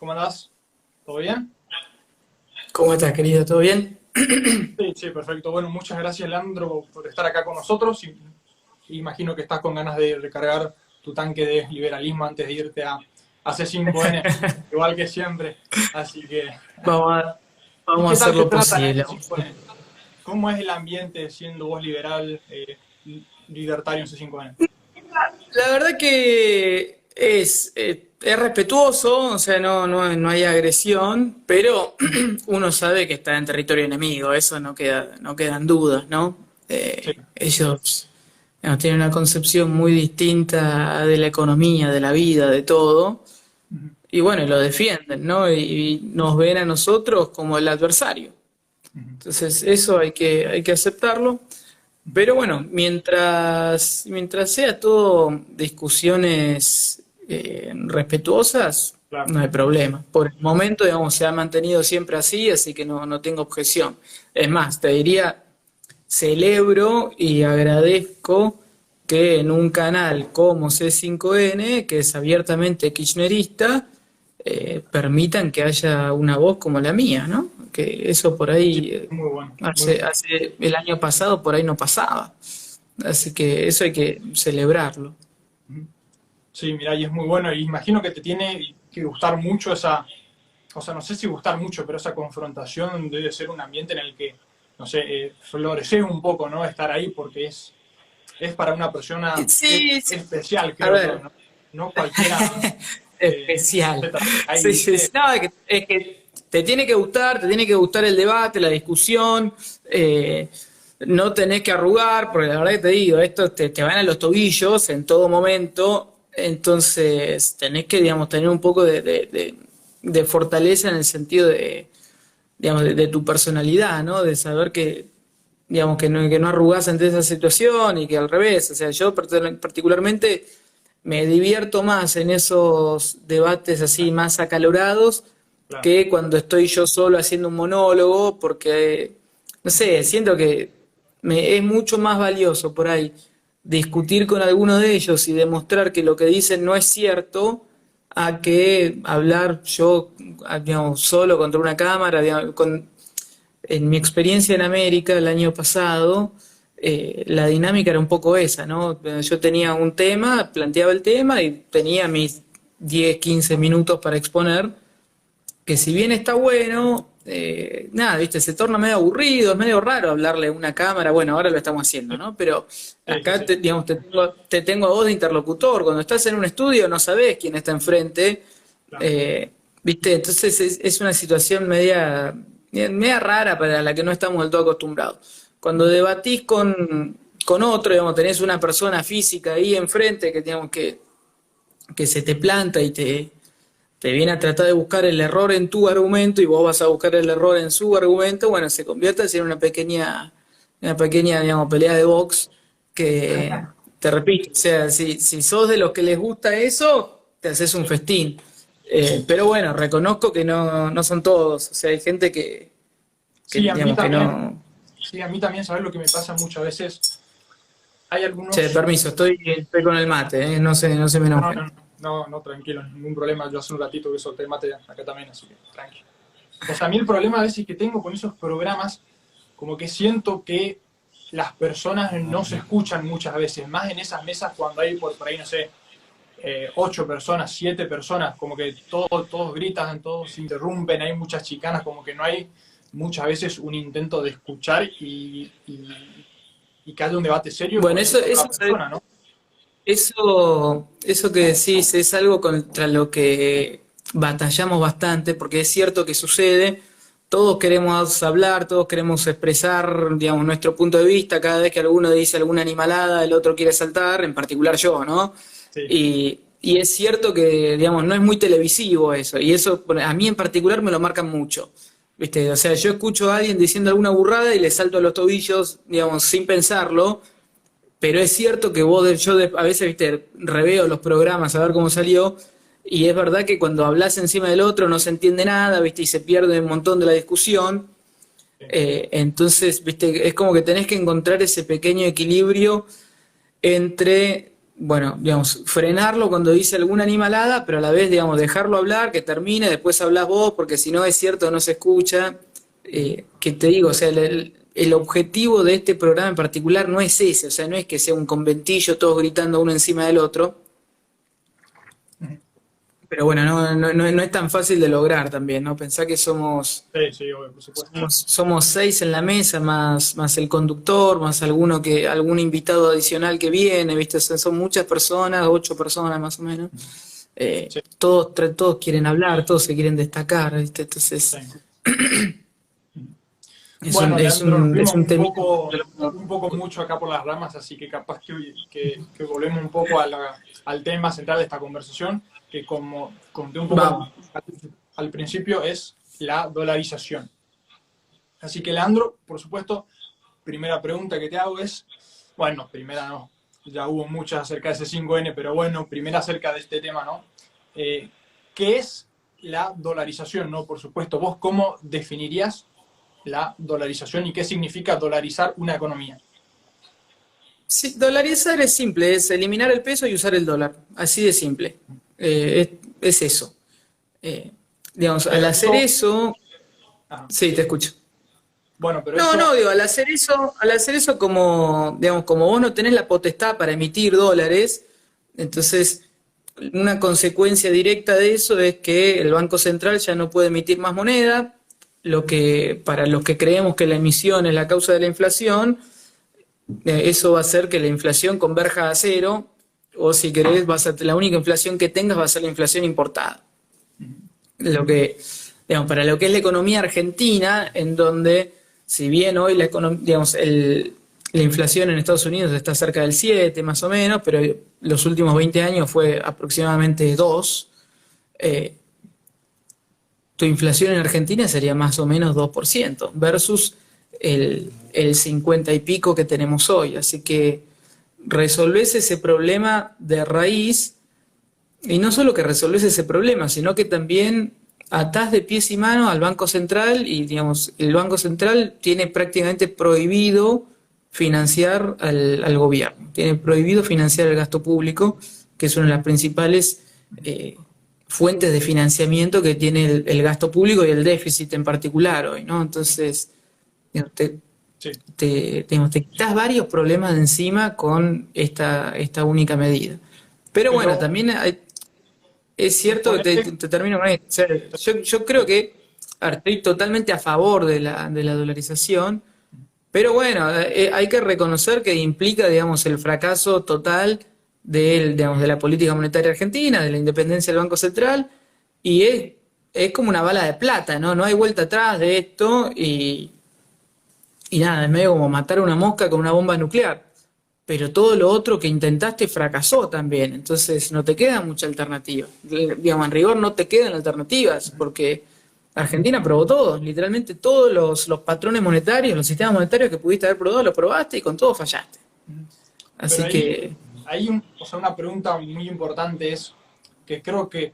¿Cómo andás? ¿Todo bien? ¿Cómo estás, querido? ¿Todo bien? Sí, sí, perfecto. Bueno, muchas gracias, Leandro, por estar acá con nosotros. Imagino que estás con ganas de recargar tu tanque de liberalismo antes de irte a C5N, igual que siempre. Así que, Vamos a, ¿y vamos a qué tal hacer te lo tratan en posible. C5N? ¿Cómo es el ambiente siendo vos liberal, libertario en C5N? La verdad que es respetuoso, o sea, no hay agresión, pero uno sabe que está en territorio enemigo, eso no quedan dudas, ¿no? Sí. Ellos tienen una concepción muy distinta de la economía, de la vida, de todo, Ujú, y bueno, y lo defienden, ¿no? Y nos ven a nosotros como el adversario. ujú, Entonces, eso hay que aceptarlo. ujú. Pero bueno, mientras sea todo discusiones respetuosas, Claro. no hay problema. Por el momento, digamos, se ha mantenido siempre así que no tengo objeción. Es más, te diría, celebro y agradezco que en un canal como C5N, que es abiertamente kirchnerista, permitan que haya una voz como la mía, ¿no? Que eso por Sí, ahí, muy bueno. Muy hace el año pasado por ahí no pasaba. Así que eso hay que celebrarlo. bueno. Sí, mira, y es muy bueno. Y imagino que te tiene que gustar mucho esa, o sea, no sé si gustar mucho, pero esa confrontación debe ser un ambiente en el que, no sé, floreces un poco, ¿no? Estar ahí porque es para una persona Sí, sí. especial, A creo yo, ver, ¿no? No cualquiera especial. se te acerca ahí, Sí, sí, sí. ¿viste? No, es que te tiene que gustar el debate, la discusión, no tenés que arrugar, porque la verdad que te digo, esto te van a los tobillos en todo momento, entonces tenés que, digamos, tener un poco de fortaleza en el sentido de, digamos, de tu personalidad, ¿no? De saber que, digamos, que no arrugás ante esa situación y que al revés, o sea, yo particularmente me divierto más en esos debates así más acalorados Claro. que cuando estoy yo solo haciendo un monólogo, porque, no sé, siento que me es mucho más valioso por ahí discutir con alguno de ellos y demostrar que lo que dicen no es cierto a que hablar yo, digamos, solo contra una cámara, digamos, en mi experiencia en América el año pasado, la dinámica era un poco esa, ¿no? Yo tenía un tema, planteaba el tema y tenía mis 10 15 minutos para exponer, que si bien está bueno, nada, viste, se torna medio aburrido, es medio raro hablarle a una cámara, bueno, ahora lo estamos haciendo, ¿no? Pero Sí, sí, acá, sí. digamos, te tengo a vos de interlocutor, cuando estás en un estudio no sabés quién está enfrente, Claro. eh, ¿viste? Entonces es una situación media rara para la que no estamos del todo acostumbrados. Cuando debatís con otro, digamos, tenés una persona física ahí enfrente que, digamos, que se te planta y te viene a tratar de buscar el error en tu argumento y vos vas a buscar el error en su argumento, bueno, se convierte así en una pequeña, digamos, pelea de box que, te repito, o sea, si sos de los que les gusta eso, te haces un Sí, festín. Pero bueno, reconozco que no son todos, o sea, hay gente que sí, a mí digamos que también. no... Sí, a mí también, ¿sabes lo que me pasa muchas veces? Hay Che, algunos. permiso, estoy con el mate, no se me No, enojen. no, no, no, tranquilo, ningún problema. Yo hace un ratito que solté el mate acá también, así que tranquilo. O sea, a mí el problema a veces que tengo con esos programas, como que siento que las personas no se escuchan muchas veces, más en esas mesas cuando hay por ahí, no sé, 8 personas, 7 personas, como que todos gritan, todos se interrumpen, hay muchas chicanas, como que no hay muchas veces un intento de escuchar y que haya un debate serio Bueno, con esa otra persona, ¿no? eso que decís es algo contra lo que batallamos bastante, porque es cierto que sucede, todos queremos hablar, todos queremos expresar, digamos, nuestro punto de vista, cada vez que alguno dice alguna animalada, el otro quiere saltar, en particular yo, ¿no? Sí, Y es cierto que, digamos, no es muy televisivo eso, y eso a mí en particular me lo marcan mucho. ¿Viste? O sea, yo escucho a alguien diciendo alguna burrada y le salto a los tobillos, digamos, sin pensarlo, pero es cierto que a veces, viste, reveo los programas a ver cómo salió, y es verdad que cuando hablas encima del otro no se entiende nada, viste, y se pierde un montón de la discusión. sí, Entonces, viste, es como que tenés que encontrar ese pequeño equilibrio entre, bueno, digamos, frenarlo cuando dice alguna animalada, pero a la vez, digamos, dejarlo hablar, que termine, después hablas vos, porque si no es cierto, no se escucha. Que te digo, o sea, el objetivo de este programa en particular no es ese, o sea, no es que sea un conventillo todos gritando uno encima del otro, pero bueno, no es tan fácil de lograr también, ¿no? Pensá que Sí, sí, obvio, por supuesto. somos seis en la mesa, más el conductor, más algún invitado adicional que viene, ¿viste? O sea, son muchas personas, 8 personas más o menos. Sí, Todos quieren hablar, todos se quieren destacar, ¿viste? Entonces, sí. es un, Bueno, es Leandro, nos un, es fuimos un temita. un poco mucho acá por las ramas, así que capaz que volvemos un poco al tema central de esta conversación, que como conté un poco Vamos. al principio, es la dolarización. Así que, Leandro, por supuesto, primera pregunta que te hago es, bueno, primera no, ya hubo muchas acerca de ese 5N, pero bueno, primera acerca de este tema, ¿no? ¿Qué es la dolarización, no? Por supuesto, ¿vos cómo definirías la dolarización y qué significa dolarizar una economía? Sí, dolarizar es simple, es eliminar el peso y usar el dólar, así de simple. Es eso. Eh, digamos, al Pero hacer eso, eso, ajá. sí, te escucho. Bueno, pero No, eso, digo, al hacer eso como, digamos, como vos no tenés la potestad para emitir dólares, entonces una consecuencia directa de eso es que el Banco Central ya no puede emitir más moneda, lo que para los que creemos que la emisión es la causa de la inflación, eso va a hacer que la inflación converja a cero, o si querés, la única inflación que tengas va a ser la inflación importada. Lo que, digamos, para lo que es la economía argentina, en donde, si bien hoy la inflación en Estados Unidos está cerca del 7 más o menos, pero los últimos 20 años fue aproximadamente 2, eh, tu inflación en Argentina sería más o menos 2% versus el 50 y pico que tenemos hoy. Así que resolvés ese problema de raíz, y no solo que resolvés ese problema, sino que también atás de pies y manos al Banco Central, y digamos, el Banco Central tiene prácticamente prohibido financiar al gobierno, tiene prohibido financiar el gasto público, que es una de las principales fuentes de financiamiento que tiene el gasto público y el déficit en particular hoy, ¿no? Entonces, digamos, sí. te quitas varios problemas de encima con esta única medida. Pero bueno, Pero también es cierto que suponete, te termino con esto. O sea, yo creo que estoy totalmente a favor de la dolarización, pero bueno, hay que reconocer que implica, digamos, el fracaso total digamos, de la política monetaria argentina, de la independencia del Banco Central, y es como una bala de plata, ¿no? No hay vuelta atrás de esto, y nada, es medio como matar una mosca con una bomba nuclear. Pero todo lo otro que intentaste fracasó también, entonces no te queda mucha alternativa. Digamos, en rigor no te quedan alternativas, porque Argentina probó todo, literalmente todos los patrones monetarios, los sistemas monetarios que pudiste haber probado, los probaste y con todo fallaste. pero Así ahí que, hay o sea, una pregunta muy importante es que creo que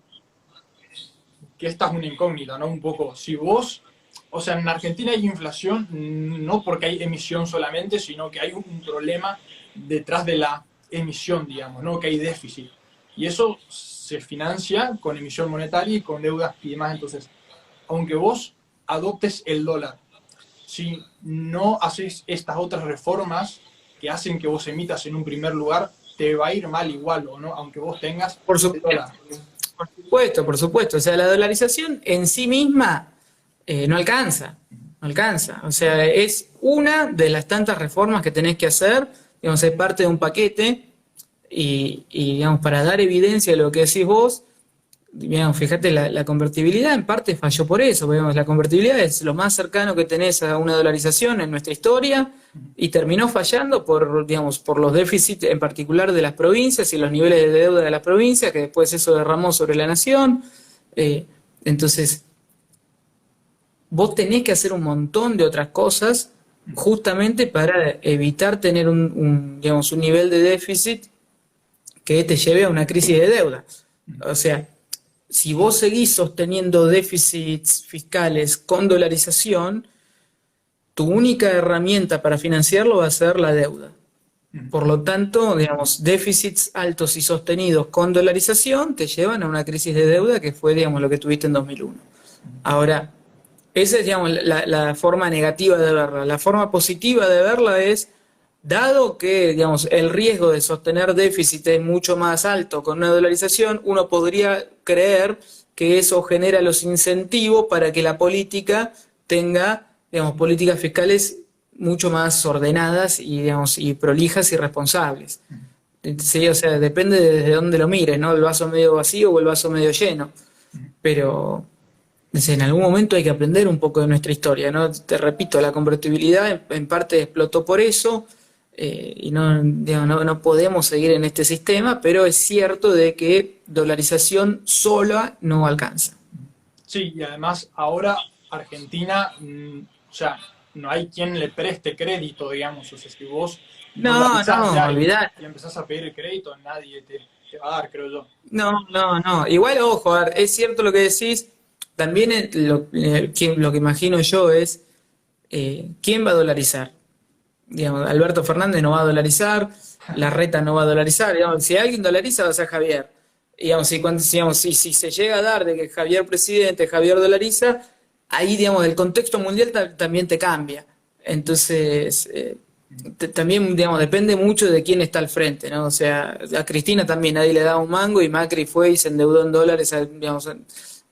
esta es una incógnita, ¿no? Un poco, si vos, o sea, en Argentina hay inflación no porque hay emisión solamente, sino que hay un problema detrás de la emisión, digamos, ¿no? Que hay déficit. Y eso se financia con emisión monetaria y con deudas y demás. Entonces, aunque vos adoptes el dólar, si no haces estas otras reformas que hacen que vos emitas en un primer lugar, te va a ir mal igual, ¿o no? Aunque vos tengas por el dólar. supuesto, por supuesto. O sea, la dolarización en sí misma no alcanza, no alcanza. O sea, es una de las tantas reformas que tenés que hacer, digamos, es parte de un paquete, digamos, para dar evidencia de lo que decís vos, digamos, fíjate, la convertibilidad en parte falló por eso, porque, digamos, la convertibilidad es lo más cercano que tenés a una dolarización en nuestra historia, y terminó fallando digamos, por los déficits en particular de las provincias y los niveles de deuda de las provincias, que después eso derramó sobre la nación. Entonces, vos tenés que hacer un montón de otras cosas justamente para evitar tener digamos, un nivel de déficit que te lleve a una crisis de deuda. O sea, si vos seguís sosteniendo déficits fiscales con dolarización, tu única herramienta para financiarlo va a ser la deuda. Ujú. Por lo tanto, digamos, déficits altos y sostenidos con dolarización te llevan a una crisis de deuda que fue, digamos, lo que tuviste en 2001. Ahora, esa es, digamos, la forma negativa de verla. La forma positiva de verla es, dado que, digamos, el riesgo de sostener déficit es mucho más alto con una dolarización, uno podría creer que eso genera los incentivos para que la política tenga, digamos, políticas fiscales mucho más ordenadas y, digamos, y prolijas y responsables. Sí, o sea, depende de desde dónde lo mires, ¿no? El vaso medio vacío o el vaso medio lleno. Pero en algún momento hay que aprender un poco de nuestra historia, ¿no? Te repito, la convertibilidad en parte explotó por eso, y no, digamos, no podemos seguir en este sistema, pero es cierto de que dolarización sola no alcanza. Sí, y además ahora Argentina, o sea, no hay quien le preste crédito, digamos. O sea, si vos No, dolarizás no, ya olvidar. y empezás a pedir crédito, nadie te va a dar, creo yo. No, no, no. Igual, ojo, a ver, es cierto lo que decís. También lo que imagino yo es, ¿quién va a dolarizar? Digamos, Alberto Fernández no va a dolarizar, Larreta no va a dolarizar. Digamos, si alguien dolariza va a ser Javier. Digamos, si se llega a dar de que Javier presidente, Javier dolariza, ahí, digamos, el contexto mundial también te cambia. Entonces, también, digamos, depende mucho de quién está al frente, ¿no? O sea, a Cristina también nadie le daba un mango y Macri fue y se endeudó en dólares, digamos,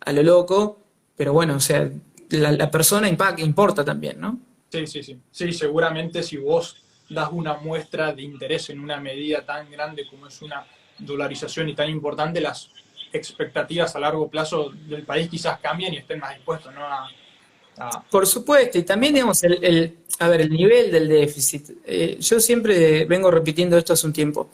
a lo loco. Pero bueno, o sea, la persona importa también, ¿no? Sí, sí, sí. Sí, seguramente si vos das una muestra de interés en una medida tan grande como es una dolarización y tan importante, las expectativas a largo plazo del país quizás cambien y estén más dispuestos, ¿no? A- Por supuesto, y también, digamos, a ver, el nivel del déficit. Yo siempre vengo repitiendo esto hace un tiempo.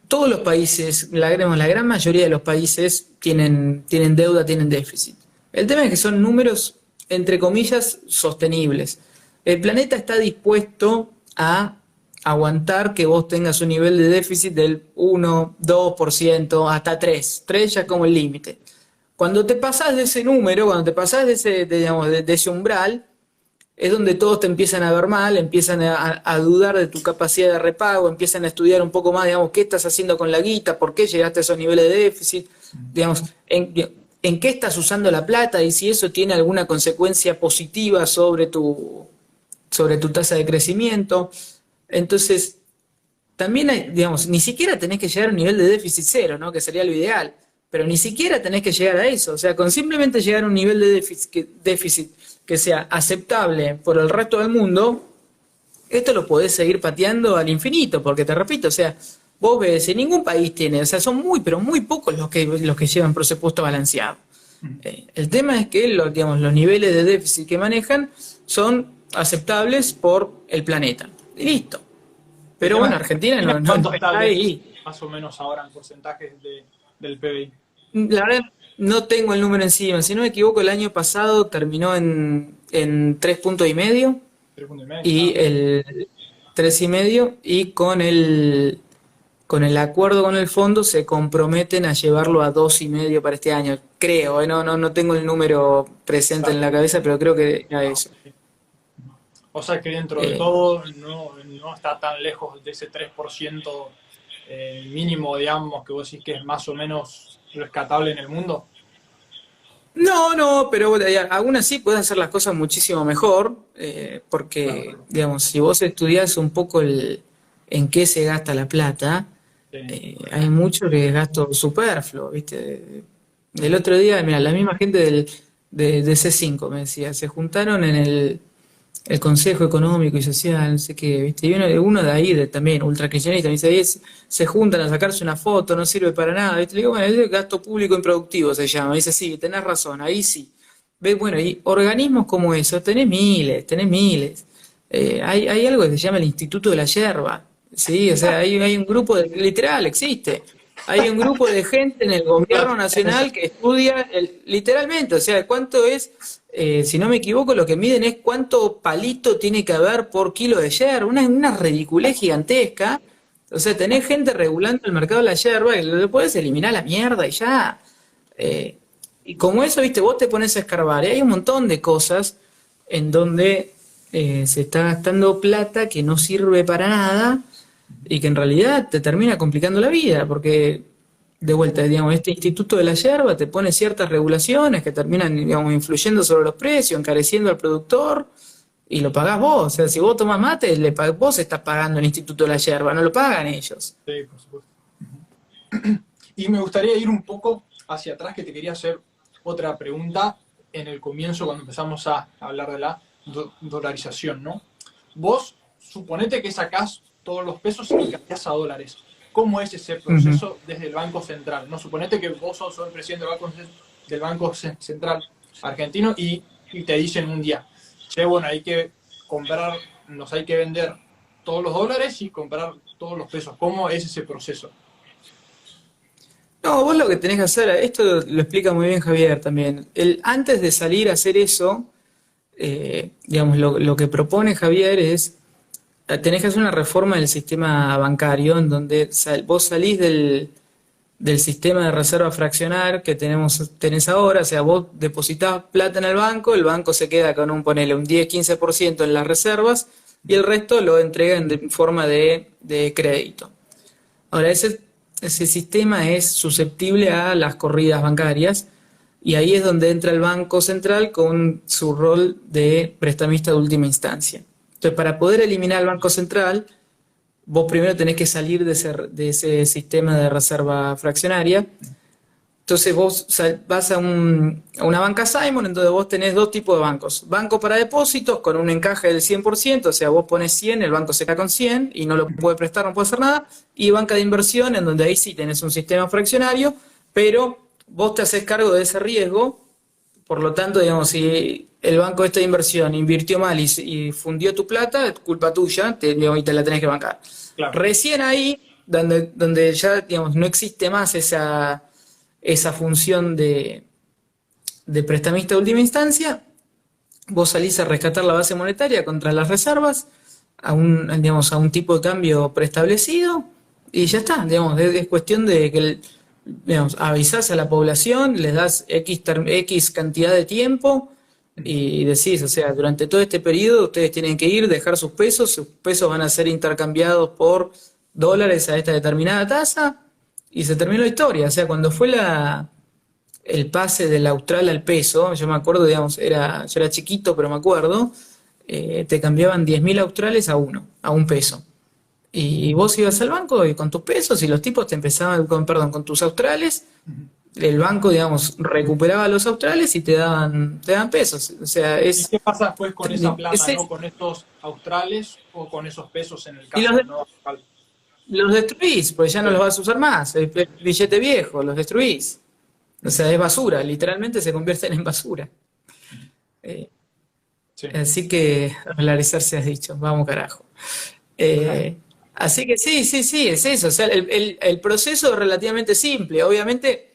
Todos los países, la gran mayoría de los países tienen deuda, tienen déficit. El tema es que son números, entre comillas, sostenibles. El planeta está dispuesto a aguantar que vos tengas un nivel de déficit del 1, 2%, hasta 3. 3 ya como el límite. Cuando te pasás de ese número, cuando te pasás digamos, de ese umbral, es donde todos te empiezan a ver mal, empiezan a dudar de tu capacidad de repago, empiezan a estudiar un poco más, digamos, qué estás haciendo con la guita, por qué llegaste a esos niveles de déficit, digamos, en qué estás usando la plata y si eso tiene alguna consecuencia positiva sobre tu tasa de crecimiento. Entonces, también hay, digamos, ni siquiera tenés que llegar a un nivel de déficit cero, ¿no? Que sería lo ideal, pero ni siquiera tenés que llegar a eso. O sea, con simplemente llegar a un nivel de déficit que sea aceptable por el resto del mundo, esto lo podés seguir pateando al infinito, porque te repito, o sea, vos ves, en ningún país tiene, o sea, son muy, pero muy pocos los que llevan presupuesto balanceado. El tema es que digamos, los niveles de déficit que manejan son aceptables por el planeta. Y listo. El Pero tema bueno, Argentina es no cuánto está está el déficit, ahí. más o menos ahora en porcentajes del PBI. La verdad, no tengo el número encima. Si no me equivoco, el año pasado terminó en 3,5 puntos Tres puntos y medio, y ah, el 3,5 y con el acuerdo con el fondo se comprometen a llevarlo a 2,5 para este año. Creo, no tengo el número presente en exacto. la cabeza, pero creo que era eso. O sea que dentro de Eh, todo no está tan lejos de ese 3% mínimo, digamos, que vos decís que es más o menos rescatable en el mundo. no, pero bueno, aún así puedes hacer las cosas muchísimo mejor, porque, Claro. digamos, si vos estudiás un poco en qué se gasta la plata, Sí. hay mucho que es gasto superfluo, ¿viste? El otro día, mira, la misma gente de C5 me decía, se juntaron en el Consejo Económico y Social, no sé qué, ¿viste? Y uno de ahí, también, ultracristianista, me dice, ahí se juntan a sacarse una foto, no sirve para nada, ¿viste? Le digo, bueno, es gasto público improductivo se llama. Me dice, sí, tenés razón, ahí sí. ¿Ves? Bueno, y organismos como esos, tenés miles, tenés miles. Hay algo que se llama el Instituto de la Yerba, ¿sí? O sea, hay un grupo literal, existe. Hay un grupo de gente en el gobierno nacional que estudia literalmente, o sea, cuánto es, si no me equivoco, lo que miden es cuánto palito tiene que haber por kilo de yerba, una ridiculez gigantesca. O sea, tenés gente regulando el mercado de la yerba y lo puedes eliminar a la mierda y ya. Y como eso, viste, vos te pones a escarbar y hay un montón de cosas en donde se está gastando plata que no sirve para nada y que en realidad te termina complicando la vida, porque de vuelta, digamos, este Instituto de la Yerba te pone ciertas regulaciones que terminan, digamos, influyendo sobre los precios, encareciendo al productor y lo pagás vos. O sea, si vos tomás mate, vos estás pagando el Instituto de la Yerba, no lo pagan ellos. Sí, por supuesto. Y me gustaría ir un poco hacia atrás, que te quería hacer otra pregunta en el comienzo, cuando empezamos a hablar de la dolarización, ¿no? Vos, suponete que sacás todos los pesos y cambiás a dólares. ¿Cómo es ese proceso desde el Banco Central? ¿No? Suponete que vos sos el presidente del Banco Central argentino y te dicen un día, che, bueno, hay que comprar, nos hay que vender todos los dólares y comprar todos los pesos. ¿Cómo es ese proceso? No, vos lo que tenés que hacer, esto lo explica muy bien Javier también. Antes de salir a hacer eso, digamos, lo que propone Javier es, tenés que hacer una reforma del sistema bancario en donde vos salís del sistema de reserva fraccionar que tenés ahora, o sea, vos depositás plata en el banco se queda con ponele, un 10-15% en las reservas y el resto lo entrega en forma de crédito. Ahora, ese sistema es susceptible a las corridas bancarias y ahí es donde entra el Banco Central con su rol de prestamista de última instancia. Entonces, para poder eliminar al Banco Central, vos primero tenés que salir de ese sistema de reserva fraccionaria. Entonces vos vas a una banca Simon, entonces vos tenés dos tipos de bancos. Banco para depósitos con un encaje del 100%, o sea, vos pones 100, el banco se queda con 100 y no lo puede prestar, no puede hacer nada. Y banca de inversión, en donde ahí sí tenés un sistema fraccionario, pero vos te haces cargo de ese riesgo. Por lo tanto, digamos, si el banco de inversión invirtió mal y fundió tu plata, es culpa tuya, y te la tenés que bancar. Claro. Recién ahí, donde ya, digamos, no existe más esa función de prestamista de última instancia, vos salís a rescatar la base monetaria contra las reservas a un tipo de cambio preestablecido y ya está, digamos, es cuestión de que digamos, avisás a la población, les das X cantidad de tiempo y decís, o sea, durante todo este periodo ustedes tienen que dejar sus pesos van a ser intercambiados por dólares a esta determinada tasa y se terminó la historia. O sea, cuando fue el pase del austral al peso, yo me acuerdo, digamos, yo era chiquito, pero me acuerdo, te cambiaban 10.000 australes a un peso. Y vos ibas al banco y con tus pesos y los tipos te empezaban, con tus australes, el banco, digamos, recuperaba los australes y te daban pesos. O sea, ¿Y qué pasa después con esa plata, ¿no? Con estos australes o con esos pesos en el caso? Los destruís, porque ya no los vas a usar más. El billete viejo, los destruís. O sea, es basura, literalmente se convierten en basura. Sí. Así que dolarizarse has dicho, vamos carajo. Así que sí, es eso. O sea, el proceso es relativamente simple. Obviamente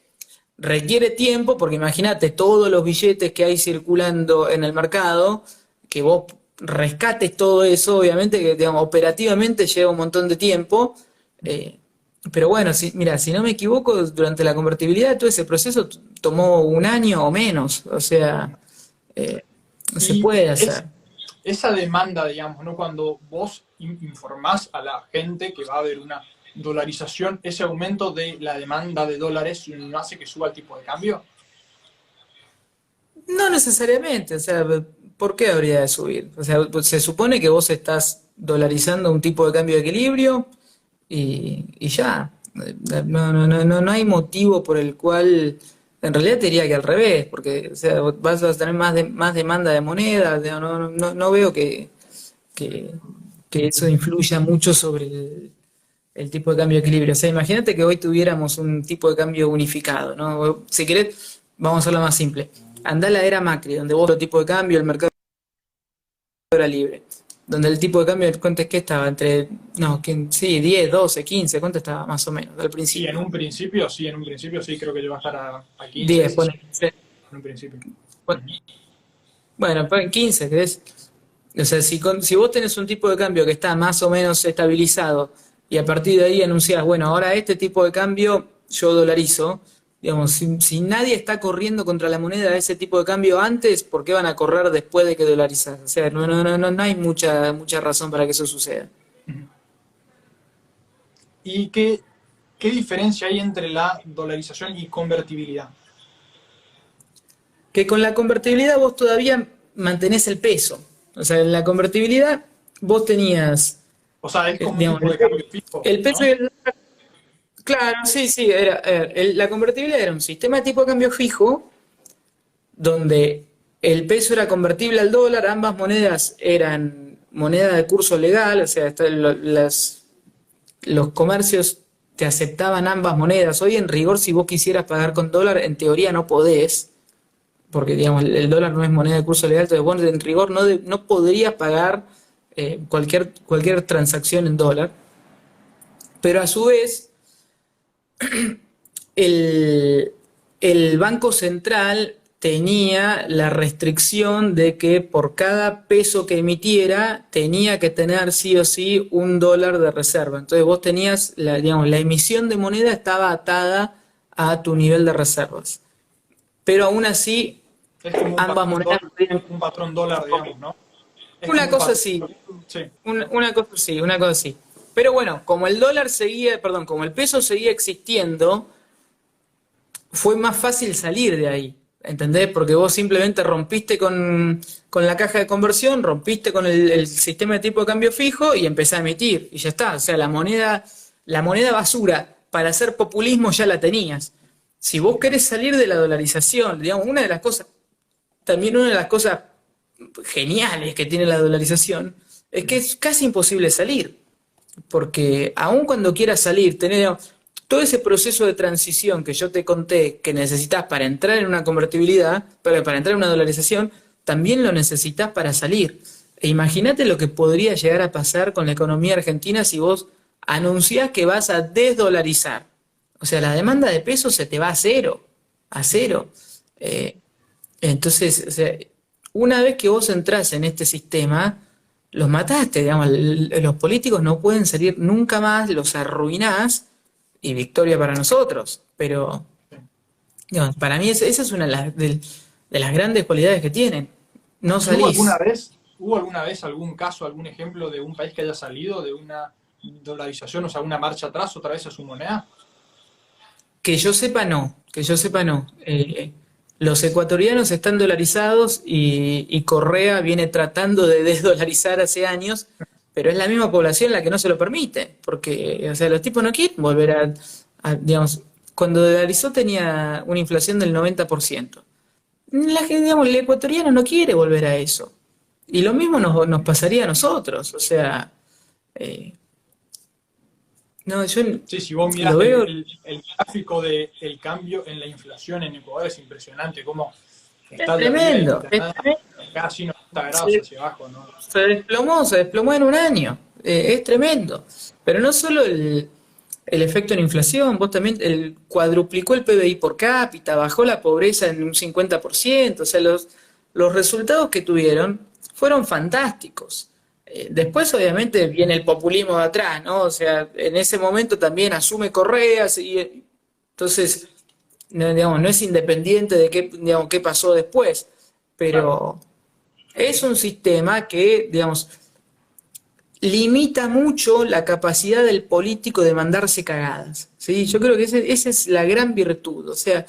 requiere tiempo, porque imagínate todos los billetes que hay circulando en el mercado, que vos rescates todo eso, obviamente que, digamos, operativamente lleva un montón de tiempo. Pero bueno, mira, si no me equivoco, durante la convertibilidad todo ese proceso tomó un año o menos. O sea, se puede hacer. Esa demanda, digamos, ¿no? Cuando vos informás a la gente que va a haber una dolarización, ese aumento de la demanda de dólares no hace que suba el tipo de cambio. No necesariamente, o sea, ¿por qué habría de subir? O sea, se supone que vos estás dolarizando un tipo de cambio de equilibrio y ya. No hay motivo por el cual, en realidad te diría que al revés, porque, o sea, vas a tener más demanda de moneda, no veo que eso influya mucho sobre el tipo de cambio de equilibrio. O sea, imagínate que hoy tuviéramos un tipo de cambio unificado, ¿no? Si querés, vamos a hacerlo más simple. Andá a la era Macri, donde vos el tipo de cambio, el mercado era libre. Donde el tipo de cambio, ¿cuánto es que estaba? Entre, 10, 12, 15, ¿cuánto estaba más o menos al principio? Sí, en un principio sí, creo que llegó a estar a 15. 10, pone. En un principio. Bueno, pues en 15, ¿crees? O sea, si vos tenés un tipo de cambio que está más o menos estabilizado y a partir de ahí anunciás, bueno, ahora este tipo de cambio yo dolarizo, Digamos, si nadie está corriendo contra la moneda de ese tipo de cambio antes, ¿por qué van a correr después de que dolarizas? O sea, no hay mucha razón para que eso suceda. ¿Y qué diferencia hay entre la dolarización y convertibilidad? Que con la convertibilidad vos todavía mantenés el peso. O sea, en la convertibilidad vos tenías, O sea, es como un digamos, tipo de cambio fijo, el peso y ¿no? el dólar. Claro, sí, sí, la convertibilidad era un sistema de tipo de cambio fijo donde el peso era convertible al dólar, ambas monedas eran moneda de curso legal, o sea, los comercios te aceptaban ambas monedas. Hoy en rigor, si vos quisieras pagar con dólar, en teoría no podés, porque digamos, el dólar no es moneda de curso legal, entonces vos en rigor no podrías pagar cualquier transacción en dólar, pero a su vez el, el Banco Central tenía la restricción de que por cada peso que emitiera tenía que tener sí o sí $1 de reserva. Entonces vos tenías, digamos, la emisión de moneda estaba atada a tu nivel de reservas. Pero aún así, Es como ambas monedas podían... un patrón dólar, digamos, ¿no? Es Una como un cosa patrón. sí, Sí, una cosa sí, una cosa sí. Pero bueno, como el dólar seguía, perdón, como el peso seguía existiendo, fue más fácil salir de ahí, ¿entendés? Porque vos simplemente rompiste con la caja de conversión, rompiste con el sistema de tipo de cambio fijo y empecé a emitir. Y ya está. O sea, la moneda basura para hacer populismo ya la tenías. Si vos querés salir de la dolarización, digamos, una de las cosas geniales que tiene la dolarización es que es casi imposible salir. Porque aun cuando quieras salir, tener todo ese proceso de transición que yo te conté que necesitas para entrar en una convertibilidad, para entrar en una dolarización, también lo necesitas para salir. E imagínate lo que podría llegar a pasar con la economía argentina si vos anunciás que vas a desdolarizar. O sea, la demanda de pesos se te va a cero, a cero. Eh, entonces, o sea, una vez que vos entrás en este sistema, los mataste, digamos, los políticos no pueden salir nunca más, los arruinás y victoria para nosotros. Pero, digamos, para mí esa es una de las grandes cualidades que tienen. No ¿y salís. hubo alguna vez algún caso, algún ejemplo de un país que haya salido de una dolarización, o sea, una marcha atrás otra vez a su moneda? Que yo sepa, no. Que yo sepa, no. Los ecuatorianos están dolarizados y Correa viene tratando de desdolarizar hace años, pero es la misma población la que no se lo permite, porque, o sea, los tipos no quieren volver digamos, cuando dolarizó tenía una inflación del 90%. Digamos, el ecuatoriano no quiere volver a eso. Y lo mismo nos pasaría a nosotros, o sea, eh, no, yo Sí, si vos lo mirás veo. el gráfico del cambio en la inflación en Ecuador es impresionante, cómo Es está de arriba y de tremendo, la es nada tremendo. casi 90 grados hacia abajo, ¿no? Se desplomó en un año. Es tremendo. Pero no solo el efecto en inflación, vos también cuadruplicó el PBI por cápita, bajó la pobreza en un 50%. O sea, los resultados que tuvieron fueron fantásticos. Después, obviamente, viene el populismo de atrás, ¿no? O sea, en ese momento también asume Correas y entonces, no, digamos, no es independiente de digamos, qué pasó después. Claro, Pero es un sistema que, digamos, limita mucho la capacidad del político de mandarse cagadas. ¿Sí? Yo creo que esa es la gran virtud. O sea,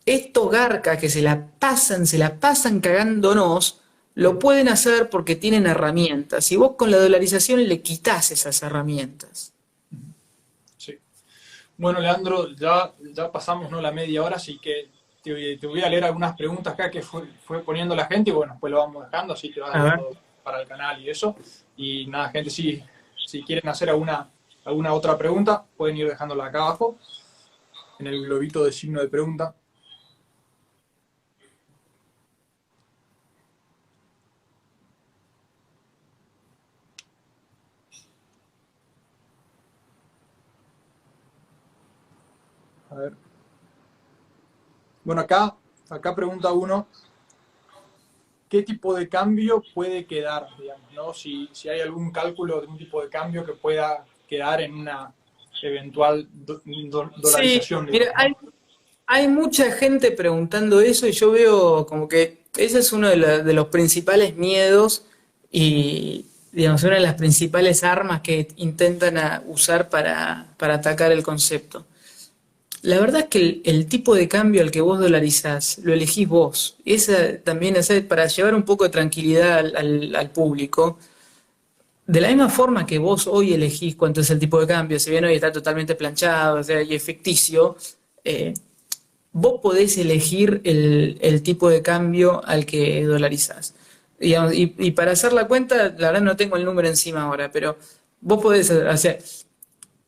estos garcas que se la pasan cagándonos, lo pueden hacer porque tienen herramientas. Y vos con la dolarización le quitas esas herramientas. sí. Bueno, Leandro, ya pasamos, ¿no?, la media hora, así que te voy a leer algunas preguntas acá que fue poniendo la gente y bueno, después lo vamos dejando, así te vas A ver. dejando para el canal y eso. Y nada, gente, si quieren hacer alguna otra pregunta, pueden ir dejándola acá abajo, en el globito de signo de pregunta. A ver. Bueno, acá pregunta uno, ¿qué tipo de cambio puede quedar, digamos, ¿no? Si hay algún cálculo de un tipo de cambio que pueda quedar en una eventual Sí, dolarización, mira, digamos, ¿no? hay mucha gente preguntando eso y yo veo como que ese es uno de los principales miedos y, digamos, una de las principales armas que intentan usar para atacar el concepto. La verdad es que el tipo de cambio al que vos dolarizás lo elegís vos. Esa también es para llevar un poco de tranquilidad al público. De la misma forma que vos hoy elegís cuánto es el tipo de cambio, si bien hoy está totalmente planchado, o sea, y es ficticio, eh, vos podés elegir el tipo de cambio al que dolarizás. Digamos, y para hacer la cuenta, la verdad no tengo el número encima ahora, pero vos podés hacer,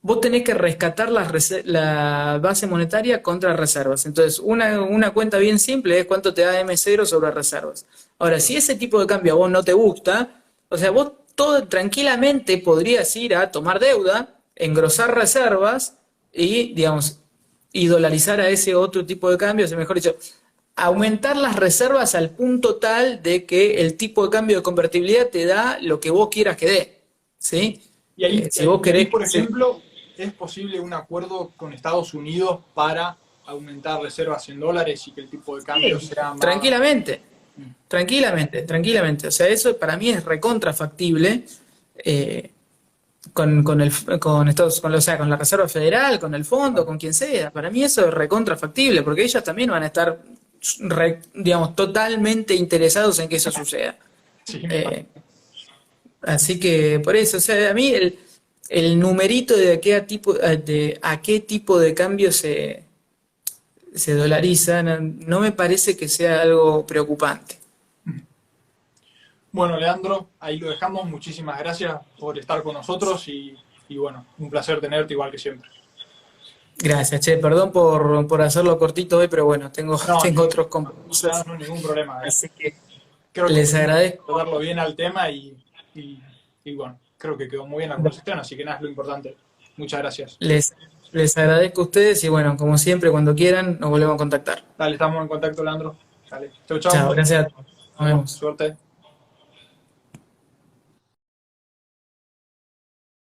vos tenés que rescatar la base monetaria contra reservas. Entonces, una cuenta bien simple es cuánto te da M0 sobre reservas. Ahora, si ese tipo de cambio a vos no te gusta, o sea, vos todo tranquilamente podrías ir a tomar deuda, engrosar reservas y, digamos, y dolarizar a ese otro tipo de cambio, o sea, mejor dicho, aumentar las reservas al punto tal de que el tipo de cambio de convertibilidad te da lo que vos quieras que dé, ¿sí? Y ahí, Si vos querés, por ejemplo, ¿es posible un acuerdo con Estados Unidos para aumentar reservas en dólares y que el tipo de cambio sea más... tranquilamente, tranquilamente. O sea, eso para mí es recontrafactible o sea, con la Reserva Federal, con el fondo, con quien sea. Para mí eso es recontrafactible, porque ellos también van a estar, digamos, totalmente interesados en que eso suceda. Sí, Eh, Así que por eso, o sea, a mí el numerito de a qué tipo de cambio se dolariza no me parece que sea algo preocupante. bueno, Leandro, ahí lo dejamos. Muchísimas gracias por estar con nosotros y bueno, un placer tenerte igual que siempre. Gracias, che, perdón por hacerlo cortito hoy, pero bueno, No, tengo otros compromisos, no, no, ningún problema. así que Creo que les agradezco. darlo bien al tema y, y bueno, creo que quedó muy bien la conversación, así que nada, es lo importante. Muchas gracias. Les agradezco a ustedes y bueno, como siempre, cuando quieran, nos volvemos a contactar. Dale, estamos en contacto, Leandro. Dale, chau, Chao, chau. gracias a todos. Nos vemos. Suerte.